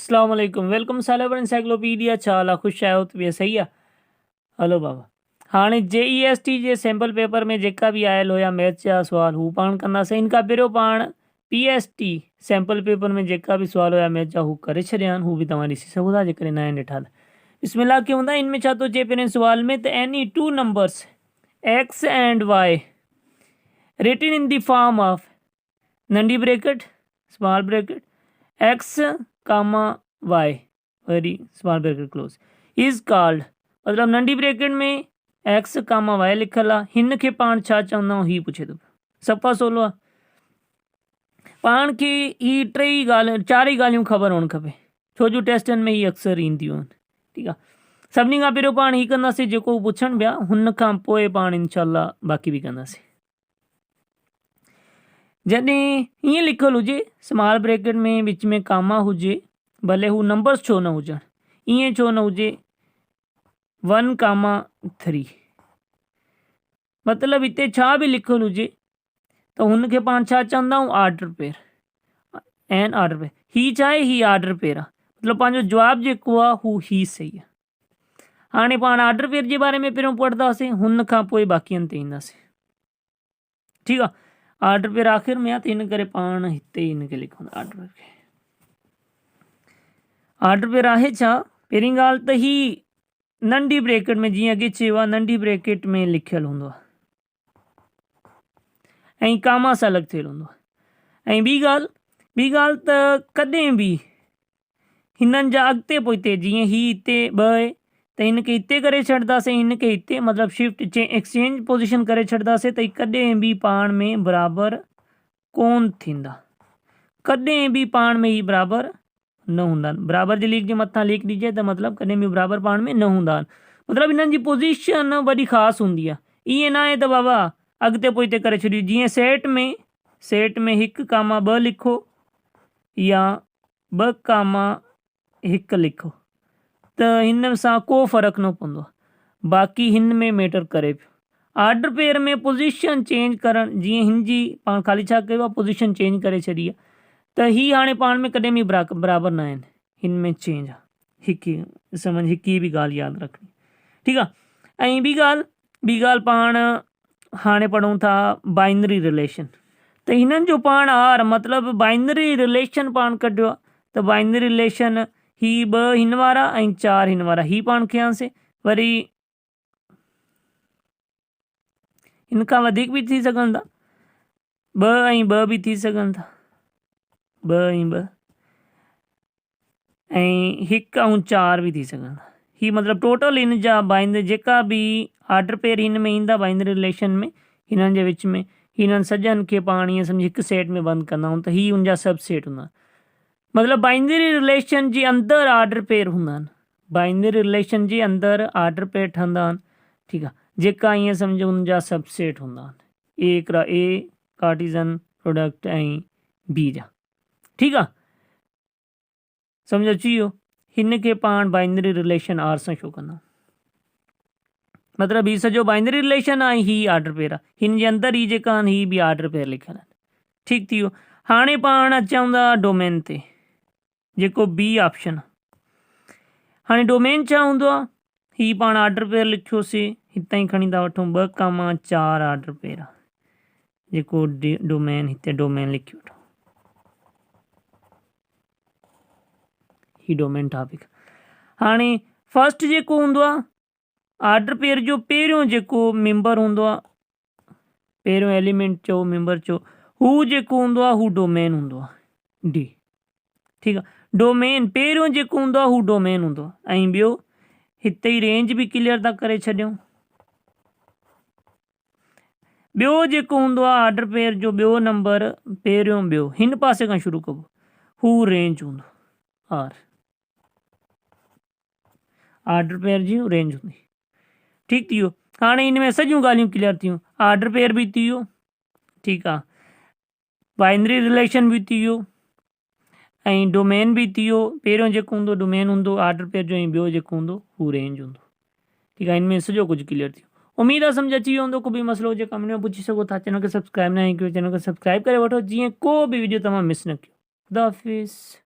अस्सलाम वालेकुम, welcome cyber encyclopedia. छा ख़ुशि आहियो? तबियत सही आहे? हलो बाबा, हाणे JEST जे सैम्पल पेपर में जेका बि आयल हुया मैथ्स जा सुवाल हू पाण कंदासीं। इनखां पहिरियों पाण PST सैम्पल पेपर में जेका भी सुवाल हुया मैथ्स जा हू करे छॾिया आहिनि, हू बि तव्हां ॾिसी सघो था जेकॾहिं न आहिनि ॾिठा त। बिस्मिल्लाह के हूंदा। इनमें छा थो चए पहिरें सुवाल में त any two numbers X and Y written in the form of नंढी bracket small bracket X comma Y वरी small bracket close is called, मतलब नंढी ब्रैकेट में X कामा Y लिखल आहे। हिन खे पाण छा चवंदा आहियूं ही पुछे थो। सफ़ा सवलो आहे। पाण खे ही टई ॻाल्हि चारई ॻाल्हियूं ख़बर हुअणु खपे, छो जो टेस्टनि में ही अक्सर ईंदियूं आहिनि। ठीकु आहे, सभिनी खां पहिरियों पाण ही कंदासीं जेको पुछनि पिया, हुन खां पोइ पाण इनशाला बाक़ी बि कंदासीं। जॾहिं ईअं लिखियलु हुजे स्मॉल ब्रैकेट में विच में कामा हुजे, भले हू नंबर्स छो न हुजनि, ईअं छो न हुजे 1,3, मतिलबु हिते छा बि लिखियलु हुजे त हुनखे पाण छा चवंदा आहियूं? Order pair and order pair. ही छा आहे? ही ऑर्डर पेयर आहे, मतिलबु पंहिंजो जवाबु जेको आहे हू ही सही आहे। हाणे पाण ऑर्डर पेयर जे बारे में पहिरियों पढ़ंदासीं, हुन खां पोइ बाक़ियनि ते ईंदासीं। ठीकु आहे, ऑर्डर पेयर आख़िर में आहे त हिन करे पाण हिते हिनखे लिखूं ऑर्डर पेयर खे। ऑर्डर पेयर आहे छा? पहिरीं ॻाल्हि त ही नंढी ब्रैकेट में, जीअं अॻे चयो आहे, नंढी ब्रैकेट में लिखियलु हूंदो आहे ऐं कामा सां अलॻि थियलु हूंदो आहे। ऐं ॿी ॻाल्हि त कॾहिं बि हिननि जा अॻिते पोइते, जीअं ही हिते 2 आहे त हिनखे हिते करे छॾंदासीं, हिनखे हिते मतिलबु शिफ्ट एक्सचेंज पोजीशन करे छॾंदासीं त कॾहिं बि पाण में बराबरि कोन थींदा। कॾहिं बि पाण में ही बराबरि न हूंदा आहिनि। बराबरि जे लीक जे मथां लीक ॾिजे त मतिलबु कॾहिं बि बराबरि पाण में न हूंदा आहिनि। मतिलबु हिननि जी पोजीशन वॾी ख़ासि हूंदी आहे। ईअं न आहे त बाबा अॻिते पोइते करे छॾियो। जीअं सेट में 1 कामा 2 लिखो या 2 कामा 1 लिखो त हिन सां को फ़र्क़ु न पवंदो आहे। बाक़ी हिन में मैटर करे पियो। ऑर्डर पेयर में पोजीशन चेंज करणु, जीअं हिन जी पाण ख़ाली छा कयो आहे? पोजीशन चेंज करे छॾी आहे, त ही हाणे पाण में कॾहिं बि बराबरि न आहिनि, हिन में चेंज आहे। हिकु सम्झ, हिकु ही बि ॻाल्हि यादि रखणी। ठीकु आहे। ऐं ॿी ॻाल्हि पाण हाणे पढ़ूं था बाइनरी रिलेशन। त हिननि जो पाण आर मतिलबु बाइनरी रिलेशन पाण कढियो आहे। त बाइनरी रिलेशन ही 2 हिन वारा ऐं 4 हिन वारा, ही पाण खयांसीं। वरी हिन खां वधीक बि थी सघनि था, 2 ऐं 2 बि थी सघनि था, 2 ऐं 2 ऐं 1 ऐं 4 बि थी सघनि था। ही मतिलबु टोटल हिन जा बाइनरी जेका बि ऑर्डर पेयर हिन में ईंदा बाइनरी रिलेशन में, हिननि जे विच में हिननि सॼनि खे पाण ईअं सम्झि हिकु सेट में बंदि कंदा आहियूं त ही हुनजा सब सेट हूंदा। मतिलबु बाइनरी रिलेशन जे अंदरि ऑर्डर पेयर हूंदा आहिनि। बाइनरी रिलेशन जे अंदरि ऑर्डर पेयर ठहंदा आहिनि। ठीकु आहे, जेका ईअं सम्झो हुनजा सब सेट हूंदा आहिनि। ए कार्टिज़न प्रोडक्ट ऐं बी जा। ठीकु आहे, सम्झ अची वियो। हिन खे पाण बाइनरी रिलेशन आर सां शो कंदा। मतिलबु ही सॼो बाइनरी रिलेशन आहे, ही ऑर्डर पेयर आहे। हिन जे अंदरि ही जेका आहिनि ही बि ऑर्डर पेयर लिखियल आहिनि। ठीकु थी वियो। हाणे पाण अचूं था डोमेन ते, जेको बी ऑप्शन आहे। हाणे डोमेन छा हूंदो आहे? ही पाण ऑर्डर पेयर लिखियोसीं, हितां ई खणी था वठूं 2 कामा 4 ऑर्डर पेयर आहे, जेको डोमेन हिते डोमेन लिखी वठो। ही डोमेन टॉपिक। हाणे फर्स्ट जेको हूंदो आहे ऑर्डर पेयर जो पहिरियों जेको मेंबर हूंदो आहे, पहिरियों एलिमेंट चओ मेंबर चओ, हू जेको हूंदो आहे हू डोमेन हूंदो आहे डी। ठीकु आहे, डोमेन पहिरियों जेको हूंदो आहे हू डोमेन हूंदो आहे। ऐं ॿियो हिते ई रेंज बि क्लियर था करे छॾियूं। ॿियो जेको हूंदो आहे ऑर्डर पेयर जो ॿियो नंबर, पहिरियों ॿियो हिन पासे खां शुरू कबो, हू रेंज हूंदो आर। ऑर्डर पेयर जी रेंज हूंदी। ठीकु थी वियो। हाणे हिन में सॼियूं ॻाल्हियूं क्लियर थियूं। ऑर्डर पेयर बि थी वियो, ठीकु आहे, बाइनरी रिलेशन बि थी वियो ऐं डोमेन बि थी वियो। पहिरियों जेको हूंदो डोमेन हूंदो ऑर्डर पेयर जो, ऐं ॿियो जेको हूंदो हू रेंज हूंदो। ठीकु आहे, हिन में सॼो कुझु क्लियर थियो। उमेद आहे सम्झ अची वियो हूंदो। को बि मसइलो हुजे कमेंट में पुछी सघो था। चैनल खे सब्सक्राइब न कयो, चैनल खे सब्सक्राइब करे वठो, जीअं को बि वीडियो तव्हां मिस न कयो। ख़ुदा हाफ़िज़।